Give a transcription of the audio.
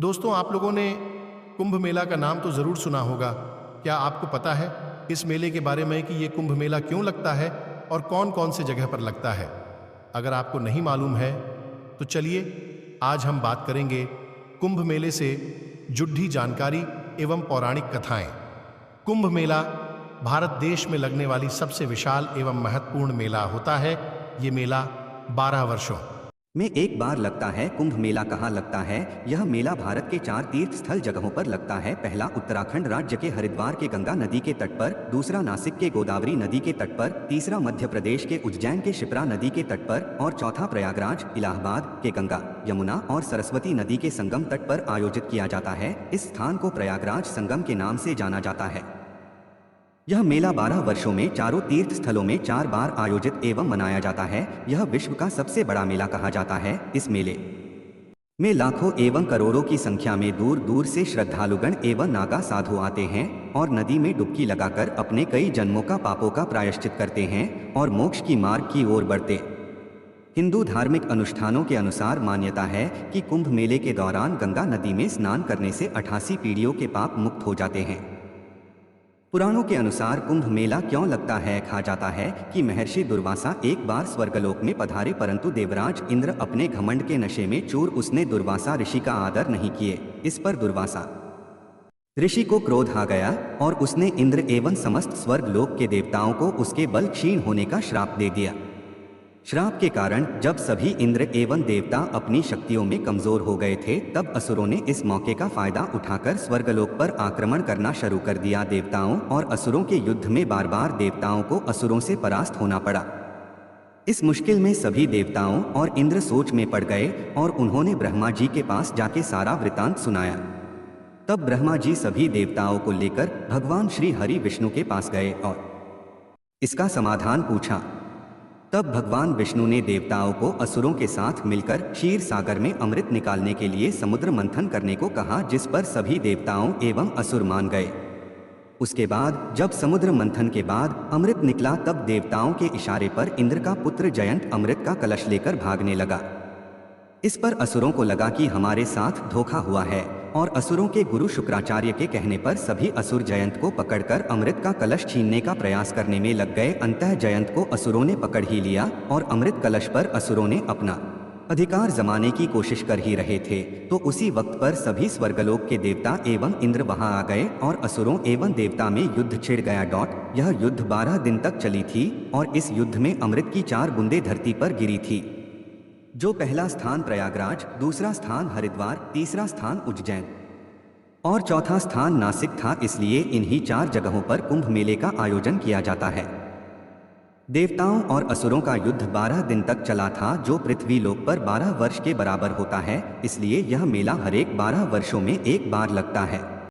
दोस्तों, आप लोगों ने कुंभ मेला का नाम तो ज़रूर सुना होगा। क्या आपको पता है इस मेले के बारे में कि ये कुंभ मेला क्यों लगता है और कौन-कौन से जगह पर लगता है? अगर आपको नहीं मालूम है, तो चलिए आज हम बात करेंगे कुंभ मेले से जुड़ी जानकारी एवं पौराणिक कथाएं। कुंभ मेला भारत देश में लगने वाली सबसे विशाल एवं महत्वपूर्ण मेला होता है। ये मेला 12 वर्षों में एक बार लगता है। कुंभ मेला कहाँ लगता है? यह मेला भारत के 4 तीर्थ स्थल जगहों पर लगता है। पहला उत्तराखंड राज्य के हरिद्वार के गंगा नदी के तट पर, दूसरा नासिक के गोदावरी नदी के तट पर, तीसरा मध्य प्रदेश के उज्जैन के शिप्रा नदी के तट पर और चौथा प्रयागराज इलाहाबाद के गंगा, यमुना और सरस्वती नदी के संगम तट पर आयोजित किया जाता है। इस स्थान को प्रयागराज संगम के नाम से जाना जाता है। यह मेला 12 वर्षों में चारों तीर्थ स्थलों में 4 बार आयोजित एवं मनाया जाता है। यह विश्व का सबसे बड़ा मेला कहा जाता है। इस मेले में लाखों एवं करोड़ों की संख्या में दूर दूर से श्रद्धालुगण एवं नागा साधु आते हैं और नदी में डुबकी लगाकर अपने कई जन्मों का पापों का प्रायश्चित करते हैं और मोक्ष की मार्ग की ओर बढ़ते। हिंदू धार्मिक अनुष्ठानों के अनुसार मान्यता है कि कुंभ मेले के दौरान गंगा नदी में स्नान करने से 88 पीढ़ियों के पाप मुक्त हो जाते हैं। पुराणों के अनुसार कुंभ मेला क्यों लगता है? कहा जाता है कि महर्षि दुर्वासा एक बार स्वर्गलोक में पधारे, परंतु देवराज इंद्र अपने घमंड के नशे में चूर। उसने दुर्वासा ऋषि का आदर नहीं किए। इस पर दुर्वासा ऋषि को क्रोध आ गया और उसने इंद्र एवं समस्त स्वर्गलोक के देवताओं को उसके बल क्षीण होने का श्राप दे दिया। श्राप के कारण जब सभी इंद्र एवं देवता अपनी शक्तियों में कमजोर हो गए थे, तब असुरों ने इस मौके का फायदा उठाकर स्वर्गलोक पर आक्रमण करना शुरू कर दिया। देवताओं और असुरों के युद्ध में बार बार देवताओं को असुरों से परास्त होना पड़ा। इस मुश्किल में सभी देवताओं और इंद्र सोच में पड़ गए और उन्होंने ब्रह्मा जी के पास जाके सारा वृतांत सुनाया। तब ब्रह्मा जी सभी देवताओं को लेकर भगवान श्री हरि विष्णु के पास गए और इसका समाधान पूछा। तब भगवान विष्णु ने देवताओं को असुरों के साथ मिलकर क्षीर सागर में अमृत निकालने के लिए समुद्र मंथन करने को कहा, जिस पर सभी देवताओं एवं असुर मान गए। उसके बाद जब समुद्र मंथन के बाद अमृत निकला, तब देवताओं के इशारे पर इंद्र का पुत्र जयंत अमृत का कलश लेकर भागने लगा। इस पर असुरों को लगा कि हमारे साथ धोखा हुआ है और असुरों के गुरु शुक्राचार्य के कहने पर सभी असुर जयंत को पकड़कर अमृत का कलश छीनने का प्रयास करने में लग गए। अंततः जयंत को असुरों ने पकड़ ही लिया और अमृत कलश पर असुरों ने अपना अधिकार जमाने की कोशिश कर ही रहे थे। तो उसी वक्त पर सभी स्वर्गलोक के देवता एवं इंद्र वहां आ गए और असुरों एवं देवता में युद्ध छिड़ गया। यह युद्ध 12 दिन तक चली थी और इस युद्ध में अमृत की 4 बूंदें धरती पर गिरी थी। जो पहला स्थान प्रयागराज, दूसरा स्थान हरिद्वार, तीसरा स्थान उज्जैन और चौथा स्थान नासिक था। इसलिए इन्हीं 4 जगहों पर कुंभ मेले का आयोजन किया जाता है। देवताओं और असुरों का युद्ध 12 दिन तक चला था, जो पृथ्वी लोक पर 12 वर्ष के बराबर होता है। इसलिए यह मेला हर एक 12 वर्षों में एक बार लगता है।